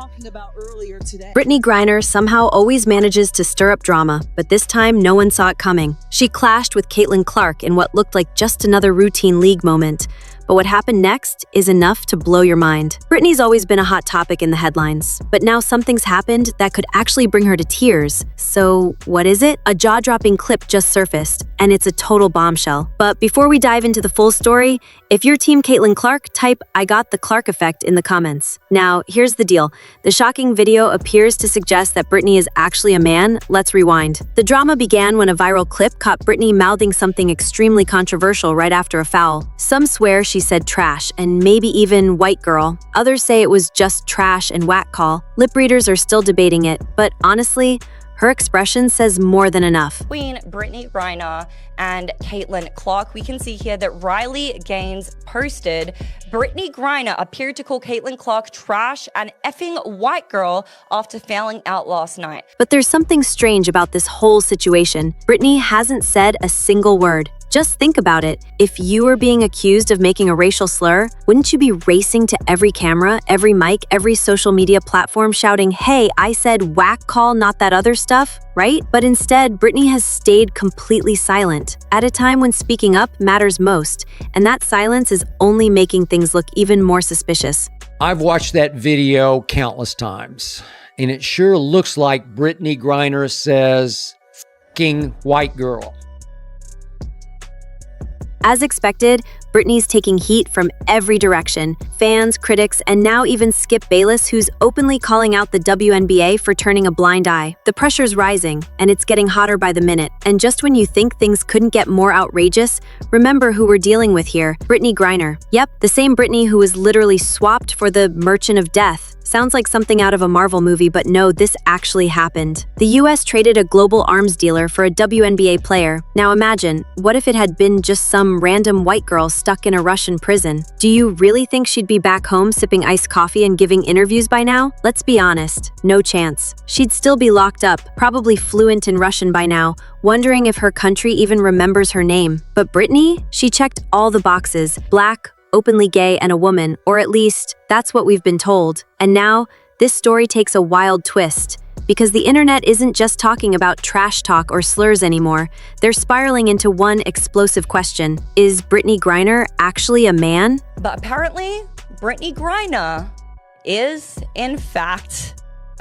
talking about earlier today. Brittney Griner somehow always manages to stir up drama, but this time no one saw it coming. She clashed with Caitlin Clark in what looked like just another routine league moment. But what happened next is enough to blow your mind. Brittney's always been a hot topic in the headlines, but now something's happened that could actually bring her to tears. So what is it? A jaw-dropping clip just surfaced, and it's a total bombshell. But before we dive into the full story, if you're Team Caitlin Clark, type "I got the Clark effect" in the comments. Now, here's the deal. The shocking video appears to suggest that Brittney is actually a man. Let's rewind. The drama began when a viral clip caught Brittney mouthing something extremely controversial right after a foul. Some swear she said trash and maybe even white girl. Others say it was just trash and whack call. Lip readers are still debating it, but honestly, her expression says more than enough. Between Brittney Griner and Caitlin Clark, we can see here that Riley Gaines posted, Brittney Griner appeared to call Caitlin Clark trash and effing white girl after fouling out last night. But there's something strange about this whole situation. Brittney hasn't said a single word. Just think about it. If you were being accused of making a racial slur, wouldn't you be racing to every camera, every mic, every social media platform shouting, "Hey, I said whack call, not that other stuff," right? But instead, Brittney has stayed completely silent at a time when speaking up matters most, and that silence is only making things look even more suspicious. I've watched that video countless times, and it sure looks like Brittney Griner says, "F***ing white girl." As expected, Brittney's taking heat from every direction. Fans, critics, and now even Skip Bayless, who's openly calling out the WNBA for turning a blind eye. The pressure's rising, and it's getting hotter by the minute. And just when you think things couldn't get more outrageous, remember who we're dealing with here, Brittney Griner. Yep, the same Brittney who was literally swapped for the Merchant of Death. Sounds like something out of a Marvel movie, but no, this actually happened. The US traded a global arms dealer for a WNBA player. Now imagine, what if it had been just some random white girl stuck in a Russian prison? Do you really think she'd be back home sipping iced coffee and giving interviews by now? Let's be honest, no chance. She'd still be locked up, probably fluent in Russian by now, wondering if her country even remembers her name. But Brittney? She checked all the boxes: black, openly gay, and a woman, or at least, that's what we've been told. And now, this story takes a wild twist, because the internet isn't just talking about trash talk or slurs anymore. They're spiraling into one explosive question. Is Brittney Griner actually a man? But apparently, Brittney Griner is, in fact,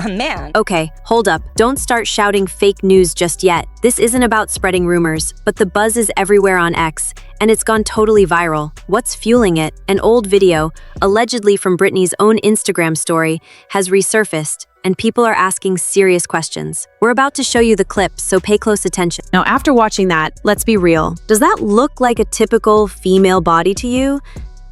a man. Okay, hold up. Don't start shouting fake news just yet. This isn't about spreading rumors, but the buzz is everywhere on X, and it's gone totally viral. What's fueling it? An old video, allegedly from Brittney's own Instagram story, has resurfaced, and people are asking serious questions. We're about to show you the clip, so pay close attention. Now, after watching that, let's be real. Does that look like a typical female body to you?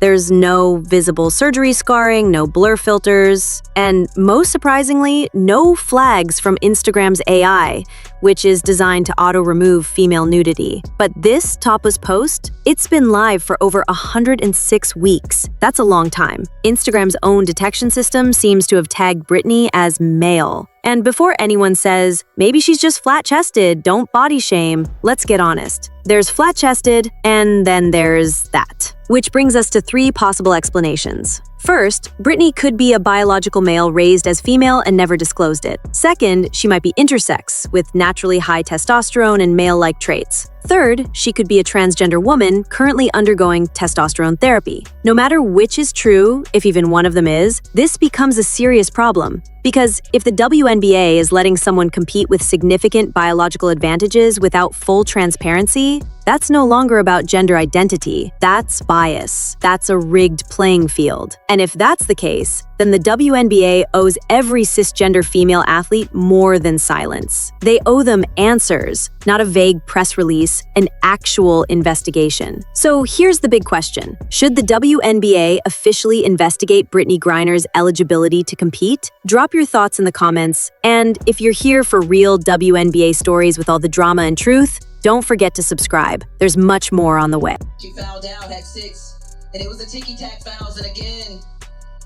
There's no visible surgery scarring, no blur filters, and most surprisingly, no flags from Instagram's AI, which is designed to auto-remove female nudity. But this topless post, it's been live for over 106 weeks. That's a long time. Instagram's own detection system seems to have tagged Brittney as male. And before anyone says, maybe she's just flat-chested, don't body shame, let's get honest. There's flat-chested, and then there's that. Which brings us to three possible explanations. First, Brittney could be a biological male raised as female and never disclosed it. Second, she might be intersex, with naturally high testosterone and male-like traits. Third, she could be a transgender woman currently undergoing testosterone therapy. No matter which is true, if even one of them is, this becomes a serious problem. Because if the WNBA is letting someone compete with significant biological advantages without full transparency, that's no longer about gender identity. That's bias. That's a rigged playing field. And if that's the case, then the WNBA owes every cisgender female athlete more than silence. They owe them answers, not a vague press release, an actual investigation. So here's the big question. Should the WNBA officially investigate Brittney Griner's eligibility to compete? Drop your thoughts in the comments, and if you're here for real WNBA stories with all the drama and truth, don't forget to subscribe. There's much more on the way. She fouled out, had 6, and it was a ticky-tack fouls, and again,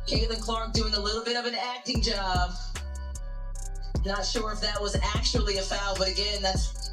Caitlin Clark doing a little bit of an acting job. Not sure if that was actually a foul, but again, that's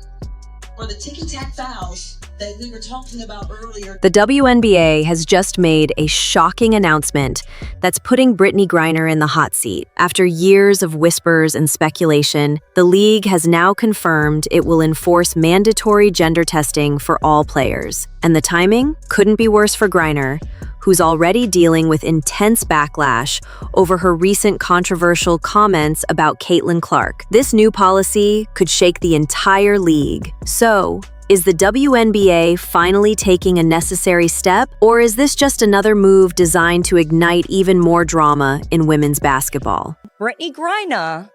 or the ticky-tack fouls that we were talking about earlier. The WNBA has just made a shocking announcement that's putting Brittney Griner in the hot seat. After years of whispers and speculation, the league has now confirmed it will enforce mandatory gender testing for all players. And the timing couldn't be worse for Griner, who's already dealing with intense backlash over her recent controversial comments about Caitlin Clark. This new policy could shake the entire league. So, is the WNBA finally taking a necessary step, or is this just another move designed to ignite even more drama in women's basketball? Brittney Griner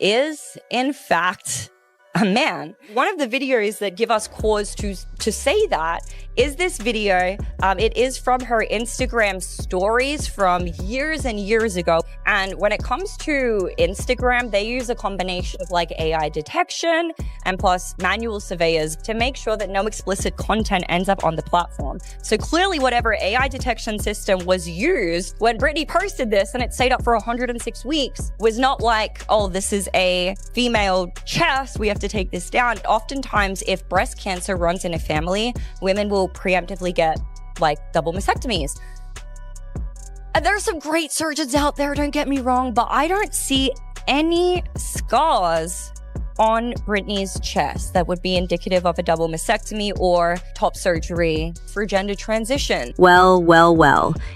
is, in fact, a man. One of the videos that give us cause to say that is this video. It is from her Instagram stories from years and years ago. And when it comes to Instagram, they use a combination of like AI detection and plus manual surveyors to make sure that no explicit content ends up on the platform. So clearly whatever AI detection system was used when Brittney posted this and it stayed up for 106 weeks was not like, oh, this is a female chest, we have to take this down. Oftentimes, if breast cancer runs in a family, women will preemptively get like double mastectomies. And there are some great surgeons out there, don't get me wrong, but I don't see any scars on Brittney's chest that would be indicative of a double mastectomy or top surgery for gender transition. Well.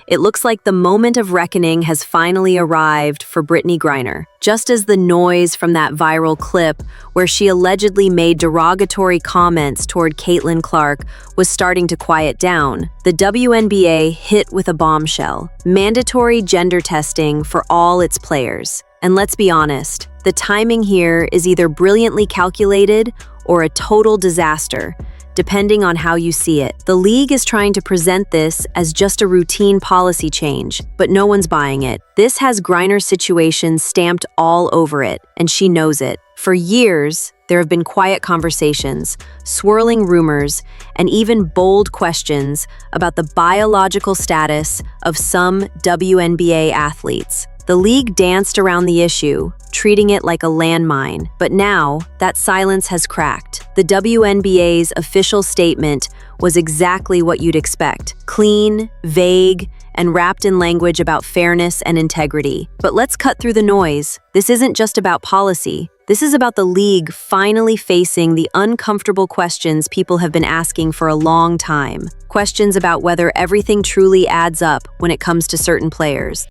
It looks like the moment of reckoning has finally arrived for Brittney Griner. Just as the noise from that viral clip where she allegedly made derogatory comments toward Caitlin Clark was starting to quiet down, the WNBA hit with a bombshell: mandatory gender testing for all its players. And let's be honest, the timing here is either brilliantly calculated or a total disaster, depending on how you see it. The league is trying to present this as just a routine policy change, but no one's buying it. This has Griner's situation stamped all over it, and she knows it. For years, there have been quiet conversations, swirling rumors, and even bold questions about the biological status of some WNBA athletes. The league danced around the issue, treating it like a landmine, but now that silence has cracked. The WNBA's official statement was exactly what you'd expect: clean, vague, and wrapped in language about fairness and integrity. But let's cut through the noise. This isn't just about policy. This is about the league finally facing the uncomfortable questions people have been asking for a long time. Questions about whether everything truly adds up when it comes to certain players.